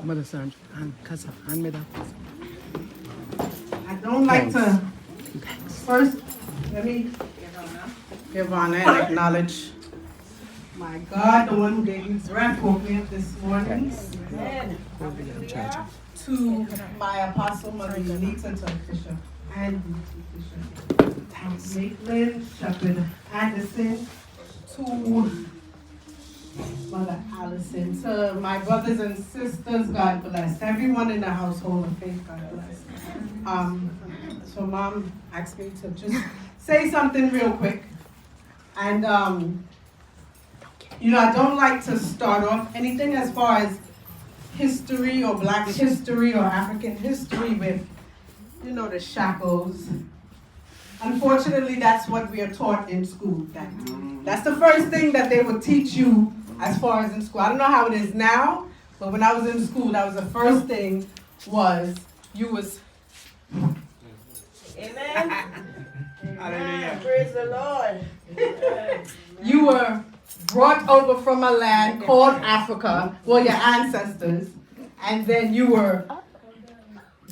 Mother Sandra, hand me that. I don't like to. First, let me give honor and acknowledge my God, the one who gave me breath, woke me up this morning. To my apostle, Mother Unita Fisher, and Fisher, Maitland, Shepherd Anderson, to Mother Allison, to my brothers and sisters, God bless. Everyone in the household of faith, God bless. So Mom asked me to just say something real quick. And, I don't like to start off anything as far as history or Black history or African history with, the shackles. Unfortunately, that's what we are taught in school. That's the first thing that they would teach you as far as in school. I don't know how it is now, but when I was in school, that was the first thing was you was... Amen. Hallelujah. Praise the Lord. You were brought over from a land called Africa, well, your ancestors, and then you were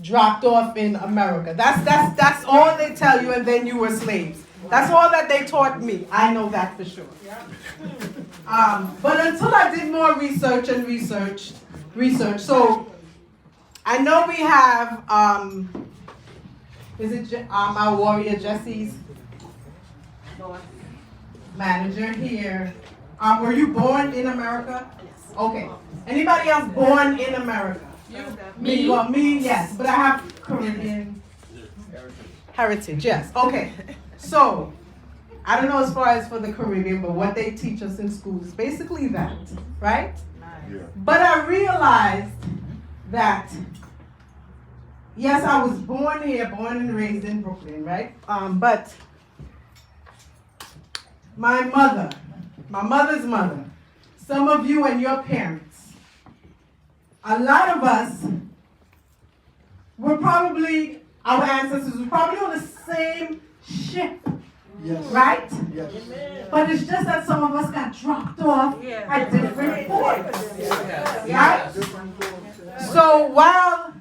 dropped off in America. That's all they tell you, and then you were slaves. That's all that they taught me. I know that for sure. But until I did more research, so I know we have, our warrior Jesse's manager here. Were you born in America? Yes. Okay. Anybody else born in America? Me? Well, me, yes. But I have Caribbean heritage, yes. Okay. So, I don't know as far as for the Caribbean, but what they teach us in school is basically that, right? Yeah. But I realized that, yes, I was born here, born and raised in Brooklyn, right? But my mother's mother, some of you and your parents, a lot of us were probably, our ancestors were probably on the same ship. Yes. Right? Yes. But it's just that some of us got dropped off at different ports. Yes. Right? So while,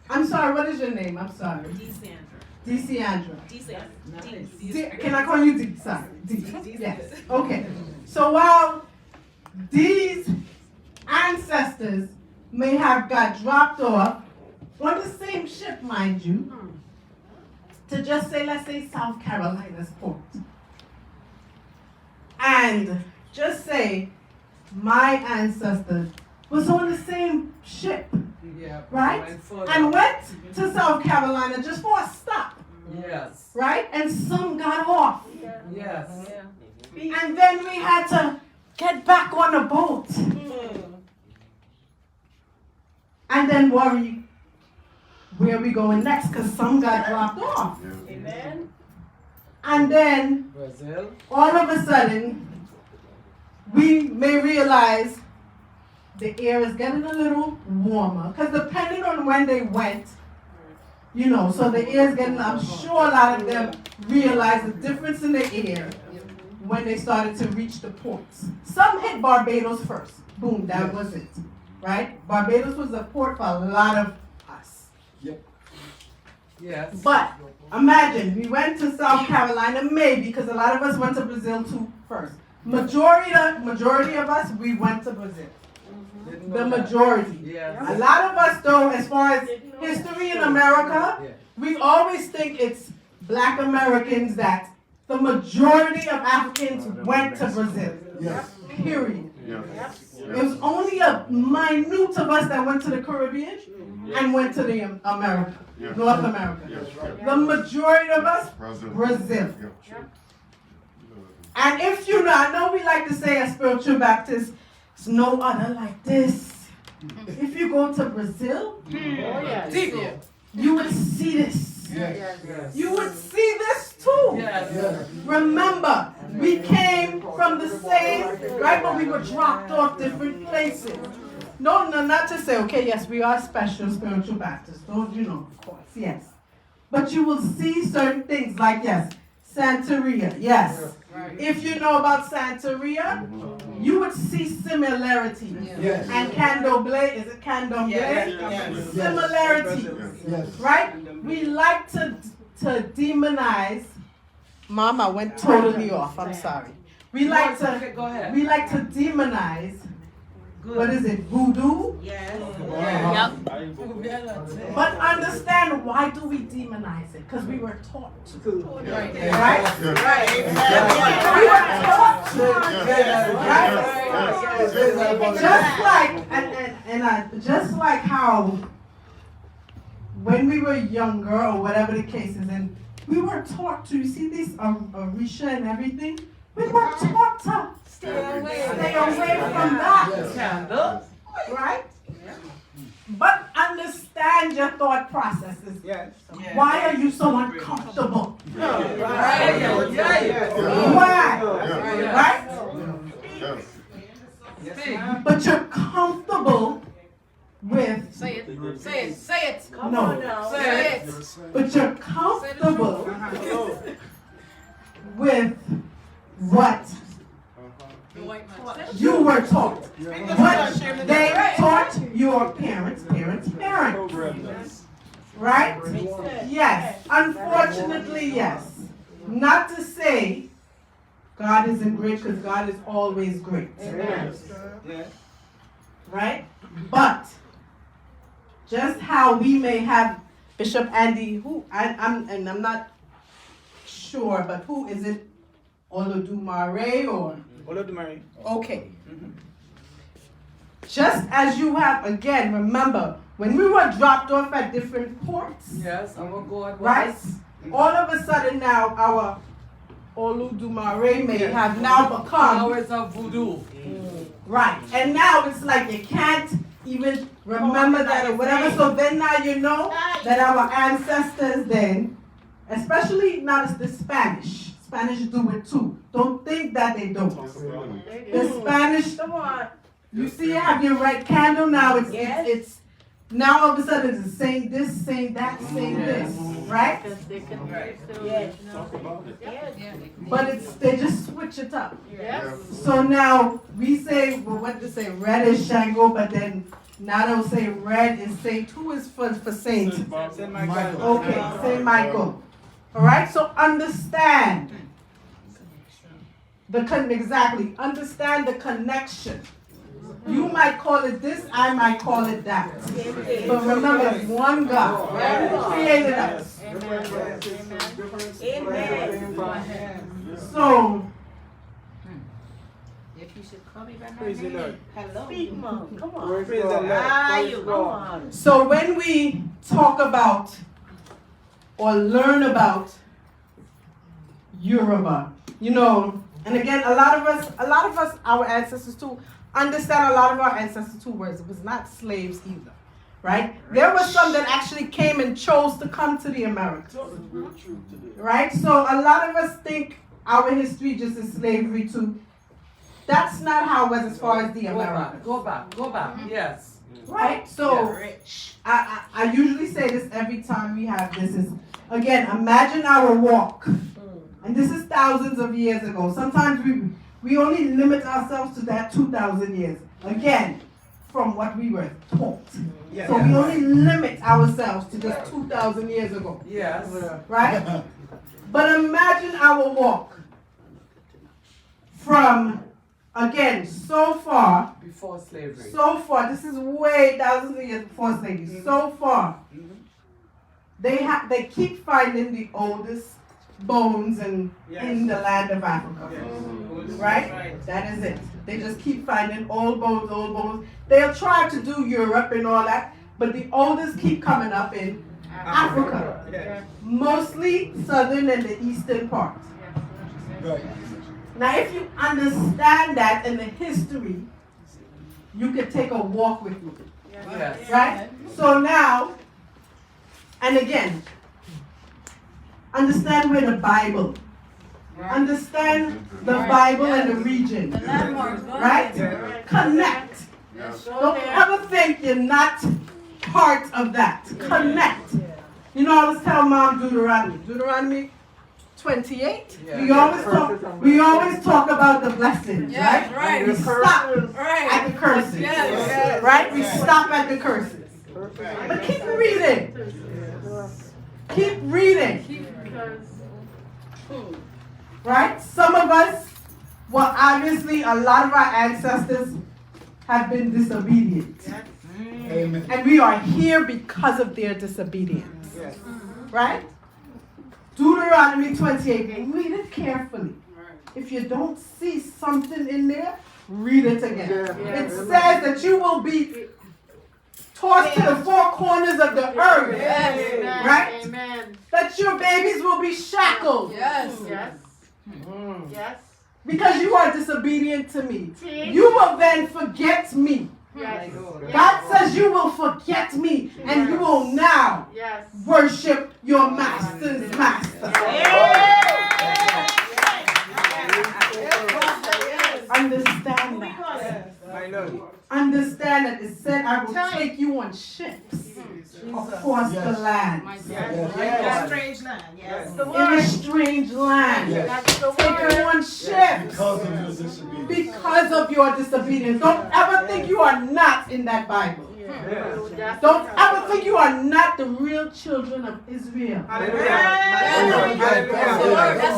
I'm sorry, what is your name? I'm sorry. DeSandra. Can I call you D? Sorry. D. Yes. Okay. So while these ancestors may have got dropped off on the same ship, mind you, to just say, let's say South Carolina's port. And just say my ancestors was on the same ship, right? And went to South Carolina just for a stop. Yes. Right? And some got off. Yes. And then we had to get back on the boat. And then worry, where are we going next? Because some got dropped off. Amen. And then, Brazil. all of a sudden, we may realize the air is getting a little warmer. Because depending on when they went, so the air is getting, I'm sure a lot of them realized the difference in the air when they started to reach the ports. Some hit Barbados first. Boom, that was it. Right? Barbados was a port for a lot of us. Yep. Yes. But imagine, we went to South Carolina, maybe, because a lot of us went to Brazil too first. Majority of us, we went to Brazil. Didn't The know that. majority. Yes. A lot of us, though, as far as history in America, Yeah. we always think it's black Americans that the majority of Africans went to Brazil. Yes. Period. Yes. It was only a minute of us that went to the Caribbean and went to the America, Yes. North America. Yes. The majority of us, Brazil. Brazil. Yeah. And if you know, I know we like to say as spiritual Baptists, it's no other like this. If you go to Brazil, Oh, yes. you would see this. Yes. Yes. You would see this too. Yes. Yes. Remember, we came from the same, right? But we were dropped off different places. No, not to say, okay, yes, we are special spiritual Baptists. Don't you know, of course, yes. But you will see certain things like, yes, Santeria, yes. If you know about Santeria, you would see similarity. Yes. And candomblé, is it candomblé? Yes. Similarity. Yes. Right? We like to demonize. Mom, I went totally off. I'm sorry. We like to Go ahead. demonize. Good. What is it? Voodoo. Yes. But understand, why do we demonize it? Because we were taught to. Right? Yes. We were taught to. Just like just like how when we were younger or whatever the case is, and we were taught to, you see this Orisha and everything, we were taught to stay away from that, Candle. right? But understand your thought processes. Yes. Why are you so uncomfortable? Right. Yeah. Why? Yeah. Right? Yes. Speak. But you're comfortable with, Say it. Say it. Say it. Come No. on now. Say it. but you're comfortable with what The white man said it. you were taught. What they taught your parents. Right? Yes. Unfortunately, yes. Not to say God isn't great, because God is always great. Yes. Right? But just how we may have Bishop Andy, who I'm not sure, but who is it? Olodumare or Olodumare. okay. Just as you have, again, remember, when we were dropped off at different ports, Yes. Our God was. right? All of a sudden now our Olodumare may have now become, Powers of voodoo. right, and now it's like you can't even remember that or whatever, so then now you know that our ancestors then, especially not as the Spanish do it too. Don't think that they don't. The Spanish, Come on. you see, you have your red candle now. Yes. It's now all of a sudden it's saying this, saying that, saying this, right? Yes. But they just switch it up. Yes. So now we say, well, what to say? Red is Shango, but then now they'll say red is saint. Who is for saint? Saint Michael. Okay, Saint Michael. All right. So understand exactly. Understand the connection. You might call it this, I might call it that. But remember, it's one God, right? Who created us. Amen. So, If you should call me by my Praise the Lord. Hello. Speak, Mom. Come on. Praise the Lord. Ah, Praise you come God. on. so when we talk about or learn about Yoruba, you know, and again, a lot of us, our ancestors too, understand a lot of our ancestors too, whereas it was not slaves either, right? There were some that actually came and chose to come to the Americas, right? So a lot of us think our history just is slavery too. That's not how it was as far as the Americas. Go back. Yes. Right? So I usually say this every time we have this is, again, imagine our walk. And this is thousands of years ago. Sometimes we only limit ourselves to that 2,000 years. Again, from what we were taught. So we only limit ourselves to just 2,000 years ago. Yes. Right? But imagine our walk from again, so far, Before slavery. this is way thousands of years before slavery. So far, they keep finding the oldest bones in the land of Africa. Right? That is it. They just keep finding old bones. They'll try to do Europe and all that, but the oldest keep coming up in Africa. Yeah. Mostly southern and the eastern part. Right. Now, if you understand that in the history, you can take a walk with me. Yes. Right? So now, and again, understand where the Bible, understand the Bible and the region, The landmarks. go right? ahead. Connect. Don't ever think you're not part of that. Connect. You know, I always tell Mom Deuteronomy 28. Yeah. We always talk about the blessings, Yes, right? right. We stop Right. at the curses, Yes. right? We stop at the curses. But keep reading. Keep reading. Right? Some of us, well, obviously, a lot of our ancestors have been disobedient. Amen. And we are here because of their disobedience. Yes. Right? Deuteronomy 28. Read it carefully. If you don't see something in there, read it again. It says that you will be tossed to the four corners of the earth. Yes. Right? Amen. That your babies will be shackled. Yes. Yes. Yes. Because you are disobedient to me. See? You will then forget me. Yes. God says you will forget me and you will now Yes. worship your master's master. Understand that. My Lord. Understand that it said I will take you on ships across the land. Yes. Strange land, yes. The In a word. strange land. That's the Take you word. on ships Because of your disobedience. because of your disobedience. Don't ever think you are not in that Bible. That's Don't ever think you are not the real children of Israel. That's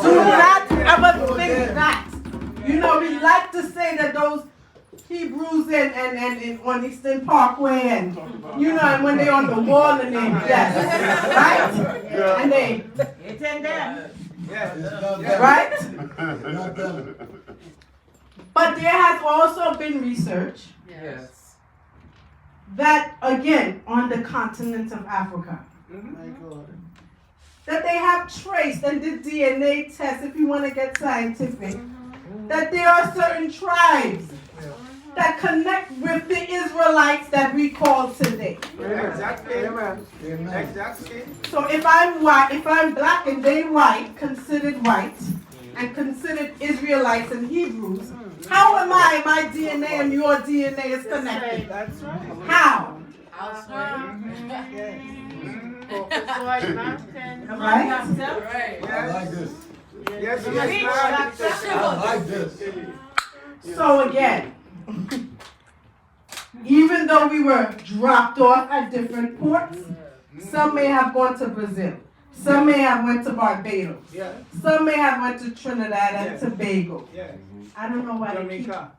Do the word. not ever think that. You know, we like to say that those Hebrews and on Eastern Parkway and, you know, and when they're on the wall and they yes, right? And they, It's in them. It's not that. right? Not that. But there has also been research Yes. that, again, on the continent of Africa, My God. that they have traced and did DNA tests, if you want to get scientific, that there are certain tribes that connect with the Israelites that we call today. Exactly. Amen. Exactly. So if I'm white, if I'm black and they white, considered white, and considered Israelites and Hebrews, how am I? My DNA and your DNA is connected. That's right. How? Right. Mountain. Right? Right. I like this. Yes, I like this. So again, even though we were dropped off at different ports, some may have gone to Brazil, some may have went to Barbados, Yeah. some may have went to Trinidad and Yeah. Tobago. Yeah. I don't know why they keep Jamaica.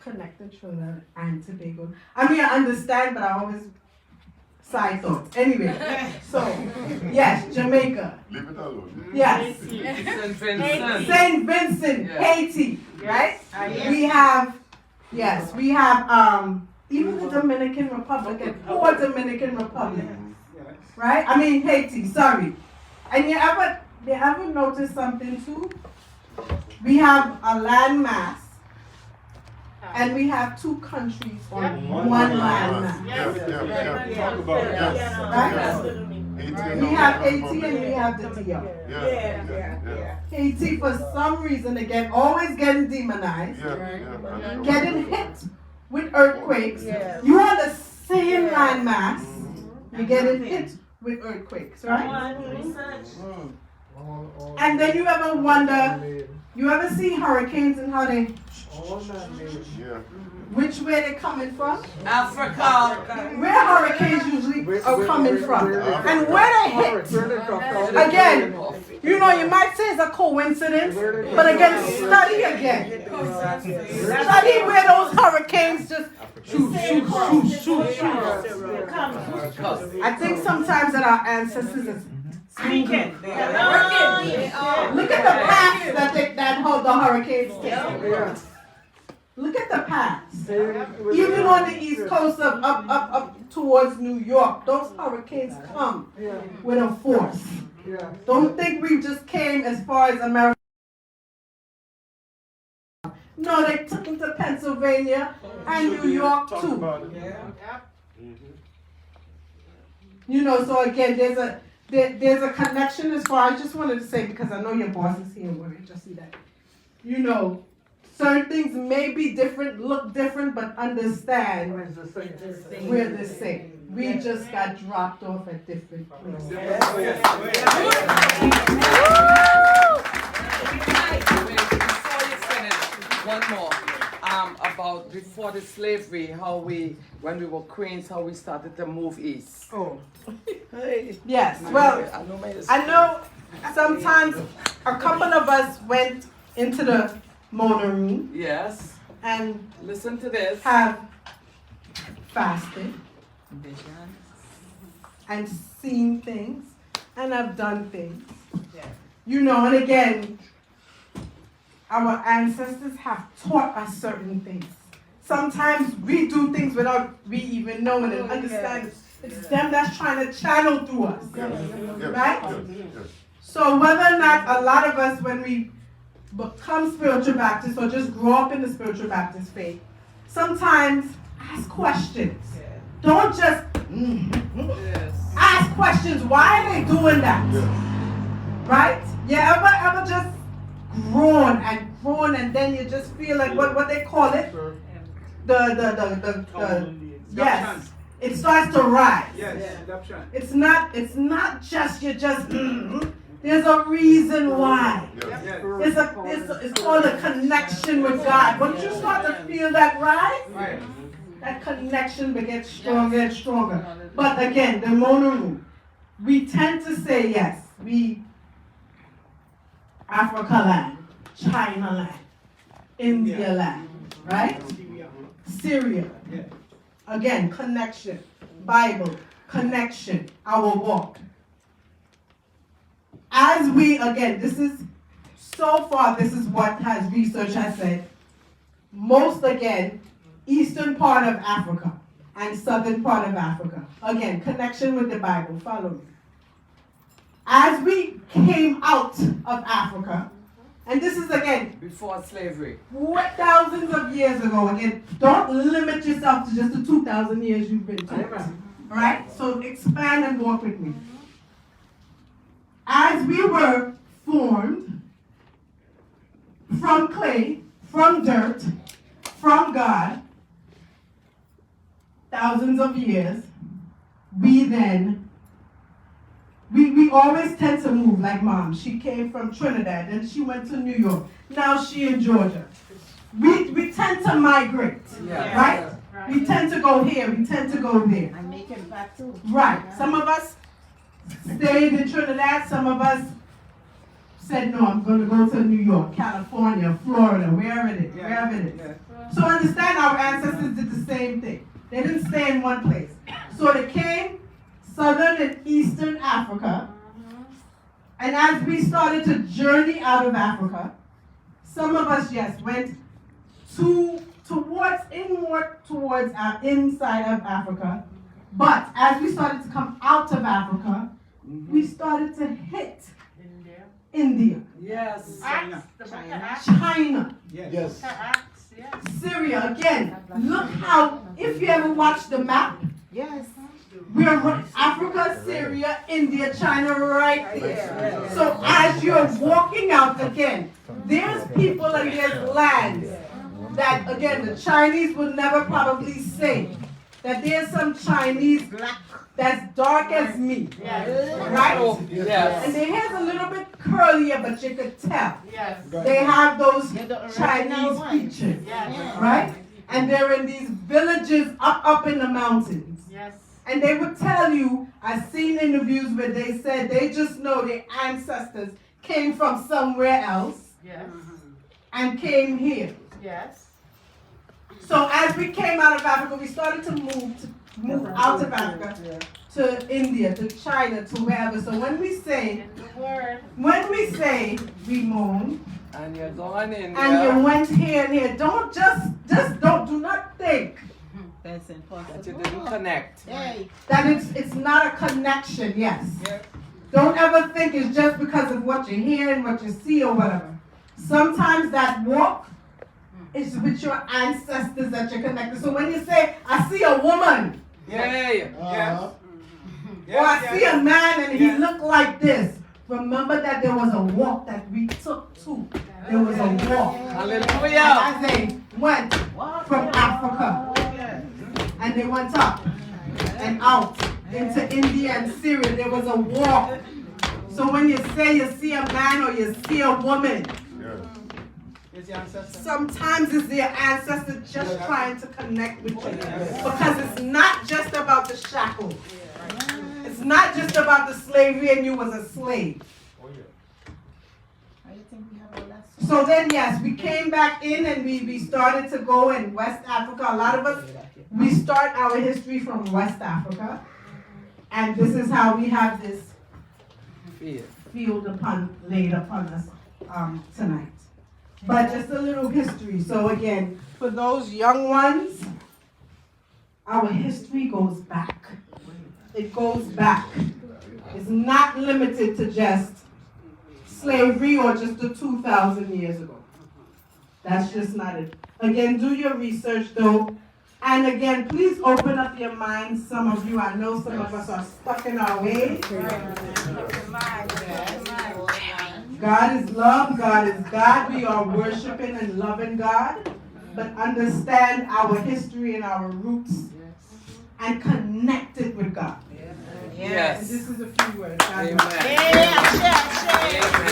connecting Trinidad and Tobago. I mean, I understand, but I always side thoughts. Anyway, so yes, Jamaica. Leave it alone. Yes, St. Vincent. Saint Vincent, Yeah. Haiti, right? Yes. We have, yes, we have even the Dominican Republic and poor Dominican Republic, right? I mean Haiti, sorry. And you ever notice something too? We have a land mass and we have two countries on Yep. one land mass. Yes, yes, yes. Talk about it. Yes. Right? Haiti We have and Haiti and we have the DR. Yes, yes, yes. Haiti, for some reason, again, always getting demonized, Yeah, yeah. getting hit with earthquakes. You are the same landmass, you're getting hit with earthquakes, right? And then you ever wonder, you ever see hurricanes and how they, Yeah. which way they coming from? Africa. Where hurricanes usually are coming from. And where they hit. Again, you know, you might say it's a coincidence, but again, study again. Study where those hurricanes just shoot. I think sometimes that our ancestors is speaking. Look at the paths that hold the hurricanes take. Look at the paths. Even on the east coast of up towards New York, those hurricanes come with a force. Don't think we just came as far as America. No, they took them to Pennsylvania and New York too. You know, so again, there's a connection as far. I just wanted to say, because I know your boss is here, when I just see that. You know, certain things may be different, look different, but understand we're the same. We just got dropped off at different places. Before you finish, one more. About before the slavery, when we were queens, how we started to move east. Oh. Yes, well, I know sometimes a couple of us went into the motor room. Yes. And listen to this. Have fasted. And seen things. And have done things. You know, and again, our ancestors have taught us certain things. Sometimes we do things without we even knowing and understanding. It's them that's trying to channel through us. Right? So whether or not a lot of us, when we become spiritual Baptists or just grow up in the spiritual Baptist faith, sometimes ask questions. Don't just ask questions. Why are they doing that? Right? You ever just grown and then you just feel like what they call it? Yes. It starts to rise. It's not just you just there's a reason why. It's called a connection with God. Once you start to feel that rise, that connection gets stronger and stronger. But again, the mono room, we tend to say yes. We Africa land, China land, India land, right? Syria. Again, connection. Bible, connection, our walk. As we, again, this is what research has said. Most, again, eastern part of Africa and southern part of Africa. Again, connection with the Bible. Follow me. As we came out of Africa, and this is again before slavery, thousands of years ago. Again, don't limit yourself to just the 2,000 years you've been taught. All right? So expand and walk with me. As we were formed from clay, from dirt, from God, thousands of years, we always tend to move like Mom. She came from Trinidad, then she went to New York. Now she in Georgia. We tend to migrate, right? We tend to go here, we tend to go there. I'm making back too. Right. Some of us stayed in Trinidad, some of us said, no, I'm going to go to New York, California, Florida, wherever it is. So understand our ancestors did the same thing. They didn't stay in one place. So they came southern and eastern Africa. And as we started to journey out of Africa, some of us, yes, went towards our inside of Africa. But as we started to come out of Africa, we started to hit India. Yes. China. Yes. Syria. Again, look how, if you ever watch the map, Yes. we're Africa, Syria, India, China right there. So as you're walking out again, there's people and there's lands that, again, the Chinese would never probably say that there's some Chinese that's dark as me, right? Oh, yes. And their hair's a little bit curlier, but you could tell. Yes. They have those You're the original Chinese one. features, Yes. right? And they're in these villages up in the mountains. Yes. And they would tell you, I've seen interviews where they said they just know their ancestors came from somewhere else Yes. and came here. Yes. So as we came out of Africa, we started to move out of Africa to India, to China, to wherever. So when we say In the word. Ramon, And you're going in and you there. went here and here, don't do not think That's important. That you didn't connect. Hey. that it's not a connection, yes. Yeah. Don't ever think it's just because of what you hear and what you see or whatever. Sometimes that walk is with your ancestors that you're connected. So when you say, I see a woman, Yay. Uh-huh. or I see a man and he looked like this, remember that there was a walk that we took too. There was a walk. Hallelujah. As they went from Africa and they went up and out into India and Syria, there was a walk. So when you say you see a man or you see a woman, It's your ancestor. sometimes it's their ancestors just trying to connect with you. Because it's not just about the shackles. It's not just about the slavery and you was a slave. I think we have a last So then, yes, we came back in and we started to go in West Africa. A lot of us, we start our history from West Africa. And this is how we have this Yeah. field laid upon us tonight. But just a little history. So again, for those young ones, our history goes back. It goes back. It's not limited to just slavery or just the 2,000 years ago. That's just not it. Again, do your research though. And again, please open up your minds. Some of you, I know some of us are stuck in our ways. God is love, God is God. We are worshiping and loving God. But understand our history and our roots and connect it with God. And Yes. this is a few words. God Amen. bless. Yeah, share. Amen.